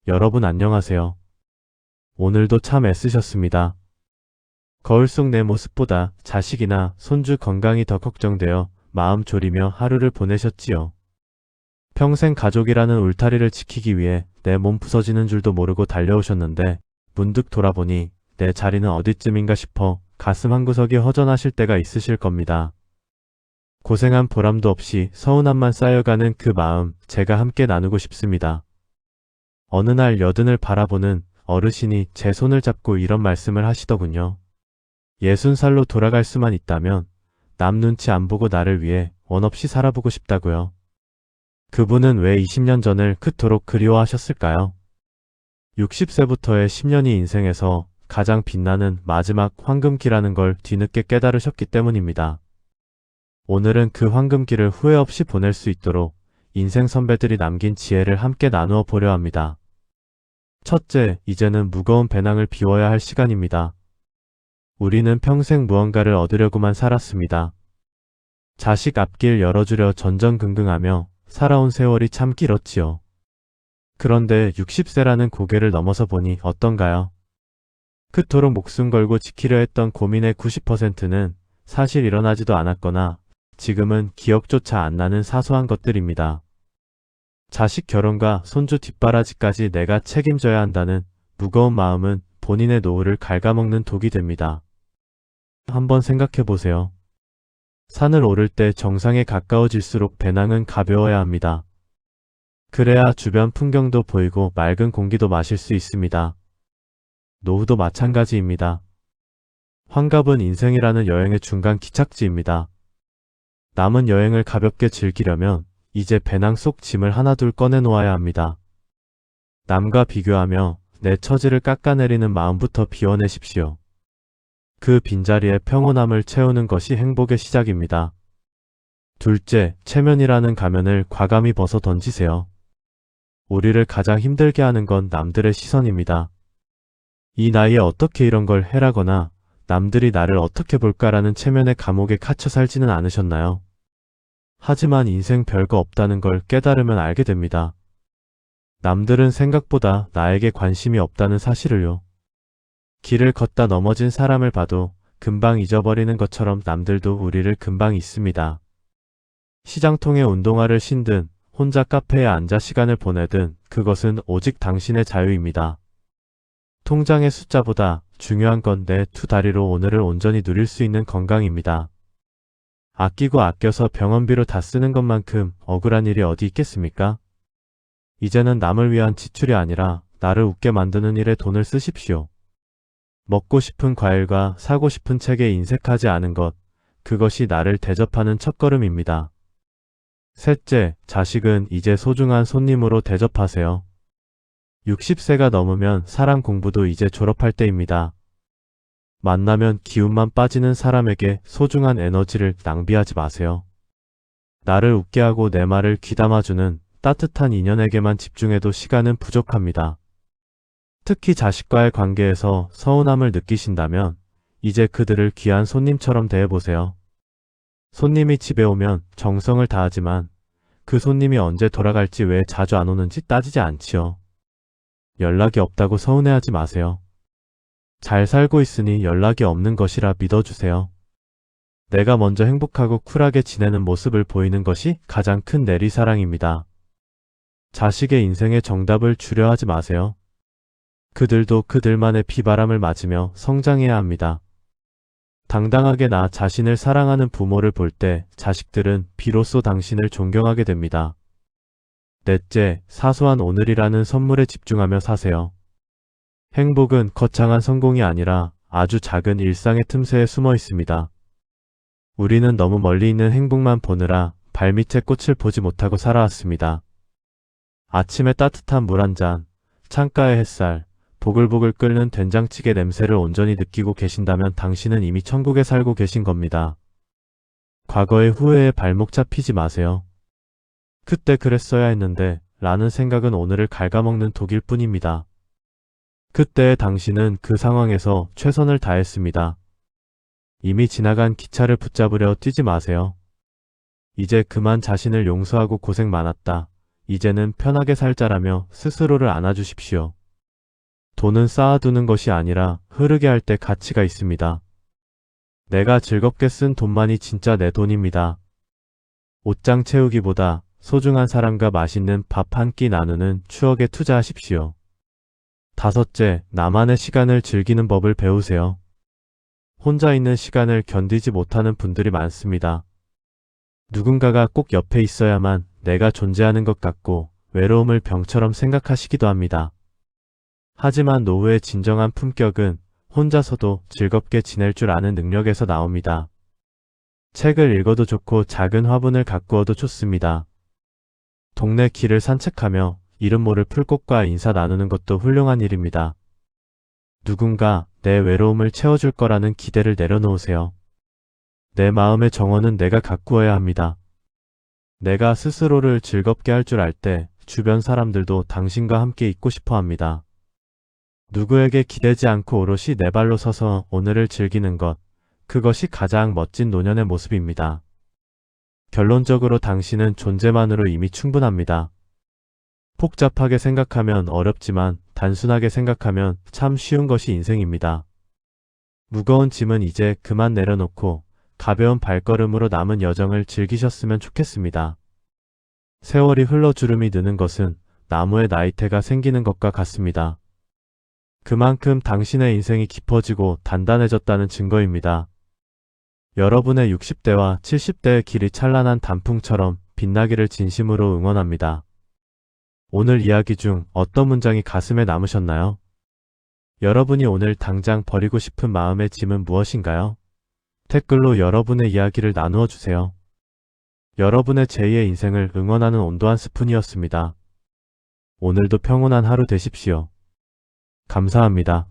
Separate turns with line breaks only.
여러분 안녕하세요. 오늘도 참 애쓰셨습니다. 거울 속 내 모습보다 자식이나 손주 건강이 더 걱정되어 마음 졸이며 하루를 보내셨지요. 평생 가족이라는 울타리를 지키기 위해 내 몸 부서지는 줄도 모르고 달려오셨는데 문득 돌아보니 내 자리는 어디쯤인가 싶어 가슴 한구석이 허전하실 때가 있으실 겁니다. 고생한 보람도 없이 서운함만 쌓여가는 그 마음 제가 함께 나누고 싶습니다. 어느 날 여든을 바라보는 어르신이 제 손을 잡고 이런 말씀을 하시더군요. 60살로 돌아갈 수만 있다면 남 눈치 안 보고 나를 위해 원 없이 살아보고 싶다고요. 그분은 왜 20년 전을 그토록 그리워하셨을까요? 60세부터의 10년이 인생에서 가장 빛나는 마지막 황금기라는 걸 뒤늦게 깨달으셨기 때문입니다. 오늘은 그 황금기를 후회 없이 보낼 수 있도록 인생 선배들이 남긴 지혜를 함께 나누어 보려 합니다. 첫째, 이제는 무거운 배낭을 비워야 할 시간입니다. 우리는 평생 무언가를 얻으려고만 살았습니다. 자식 앞길 열어주려 전전긍긍하며 살아온 세월이 참 길었지요. 그런데 60세라는 고개를 넘어서 보니 어떤가요? 그토록 목숨 걸고 지키려 했던 고민의 90%는 사실 일어나지도 않았거나 지금은 기억조차 안 나는 사소한 것들입니다. 자식 결혼과 손주 뒷바라지까지 내가 책임져야 한다는 무거운 마음은 본인의 노후를 갉아먹는 독이 됩니다. 한번 생각해 보세요. 산을 오를 때 정상에 가까워질수록 배낭은 가벼워야 합니다. 그래야 주변 풍경도 보이고 맑은 공기도 마실 수 있습니다. 노후도 마찬가지입니다. 환갑은 인생이라는 여행의 중간 기착지입니다. 남은 여행을 가볍게 즐기려면 이제 배낭 속 짐을 하나둘 꺼내놓아야 합니다. 남과 비교하며 내 처지를 깎아내리는 마음부터 비워내십시오. 그 빈자리에 평온함을 채우는 것이 행복의 시작입니다. 둘째, 체면이라는 가면을 과감히 벗어 던지세요. 우리를 가장 힘들게 하는 건 남들의 시선입니다. 이 나이에 어떻게 이런 걸 해라거나 남들이 나를 어떻게 볼까라는 체면의 감옥에 갇혀 살지는 않으셨나요? 하지만 인생 별거 없다는 걸 깨달으면 알게 됩니다. 남들은 생각보다 나에게 관심이 없다는 사실을요. 길을 걷다 넘어진 사람을 봐도 금방 잊어버리는 것처럼 남들도 우리를 금방 잊습니다. 시장통에 운동화를 신든 혼자 카페에 앉아 시간을 보내든 그것은 오직 당신의 자유입니다. 통장의 숫자보다 중요한 건 내 두 다리로 오늘을 온전히 누릴 수 있는 건강입니다. 아끼고 아껴서 병원비로 다 쓰는 것만큼 억울한 일이 어디 있겠습니까? 이제는 남을 위한 지출이 아니라 나를 웃게 만드는 일에 돈을 쓰십시오. 먹고 싶은 과일과 사고 싶은 책에 인색하지 않은 것, 그것이 나를 대접하는 첫걸음입니다. 셋째, 자식은 이제 소중한 손님으로 대접하세요. 60세가 넘으면 사람 공부도 이제 졸업할 때입니다. 만나면 기운만 빠지는 사람에게 소중한 에너지를 낭비하지 마세요. 나를 웃게 하고 내 말을 귀담아주는 따뜻한 인연에게만 집중해도 시간은 부족합니다. 특히 자식과의 관계에서 서운함을 느끼신다면 이제 그들을 귀한 손님처럼 대해보세요. 손님이 집에 오면 정성을 다하지만 그 손님이 언제 돌아갈지 왜 자주 안 오는지 따지지 않지요. 연락이 없다고 서운해하지 마세요. 잘 살고 있으니 연락이 없는 것이라 믿어주세요. 내가 먼저 행복하고 쿨하게 지내는 모습을 보이는 것이 가장 큰 내리사랑입니다. 자식의 인생의 정답을 주려 하지 마세요. 그들도 그들만의 비바람을 맞으며 성장해야 합니다. 당당하게 나 자신을 사랑하는 부모를 볼 때 자식들은 비로소 당신을 존경하게 됩니다. 넷째, 사소한 오늘이라는 선물에 집중하며 사세요. 행복은 거창한 성공이 아니라 아주 작은 일상의 틈새에 숨어 있습니다. 우리는 너무 멀리 있는 행복만 보느라 발밑의 꽃을 보지 못하고 살아왔습니다. 아침에 따뜻한 물 한 잔, 창가의 햇살, 보글보글 끓는 된장찌개 냄새를 온전히 느끼고 계신다면 당신은 이미 천국에 살고 계신 겁니다. 과거의 후회에 발목 잡히지 마세요. 그때 그랬어야 했는데 라는 생각은 오늘을 갉아먹는 독일 뿐입니다. 그때의 당신은 그 상황에서 최선을 다했습니다. 이미 지나간 기차를 붙잡으려 뛰지 마세요. 이제 그만 자신을 용서하고 고생 많았다. 이제는 편하게 살자라며 스스로를 안아주십시오. 돈은 쌓아두는 것이 아니라 흐르게 할 때 가치가 있습니다. 내가 즐겁게 쓴 돈만이 진짜 내 돈입니다. 옷장 채우기보다 소중한 사람과 맛있는 밥 한 끼 나누는 추억에 투자하십시오. 5째, 나만의 시간을 즐기는 법을 배우세요. 혼자 있는 시간을 견디지 못하는 분들이 많습니다. 누군가가 꼭 옆에 있어야만 내가 존재하는 것 같고 외로움을 병처럼 생각하시기도 합니다. 하지만 노후의 진정한 품격은 혼자서도 즐겁게 지낼 줄 아는 능력에서 나옵니다. 책을 읽어도 좋고 작은 화분을 가꾸어도 좋습니다. 동네 길을 산책하며 이름 모를 풀꽃과 인사 나누는 것도 훌륭한 일입니다. 누군가 내 외로움을 채워줄 거라는 기대를 내려놓으세요. 내 마음의 정원은 내가 가꾸어야 합니다. 내가 스스로를 즐겁게 할 줄 알 때 주변 사람들도 당신과 함께 있고 싶어 합니다. 누구에게 기대지 않고 오롯이 내 발로 서서 오늘을 즐기는 것, 그것이 가장 멋진 노년의 모습입니다. 결론적으로 당신은 존재만으로 이미 충분합니다. 복잡하게 생각하면 어렵지만 단순하게 생각하면 참 쉬운 것이 인생입니다. 무거운 짐은 이제 그만 내려놓고 가벼운 발걸음으로 남은 여정을 즐기셨으면 좋겠습니다. 세월이 흘러 주름이 드는 것은 나무에 나이테가 생기는 것과 같습니다. 그만큼 당신의 인생이 깊어지고 단단해졌다는 증거입니다. 여러분의 60대와 70대의 길이 찬란한 단풍처럼 빛나기를 진심으로 응원합니다. 오늘 이야기 중 어떤 문장이 가슴에 남으셨나요? 여러분이 오늘 당장 버리고 싶은 마음의 짐은 무엇인가요? 댓글로 여러분의 이야기를 나누어 주세요. 여러분의 제2의 인생을 응원하는 온도한 스푼이었습니다. 오늘도 평온한 하루 되십시오. 감사합니다.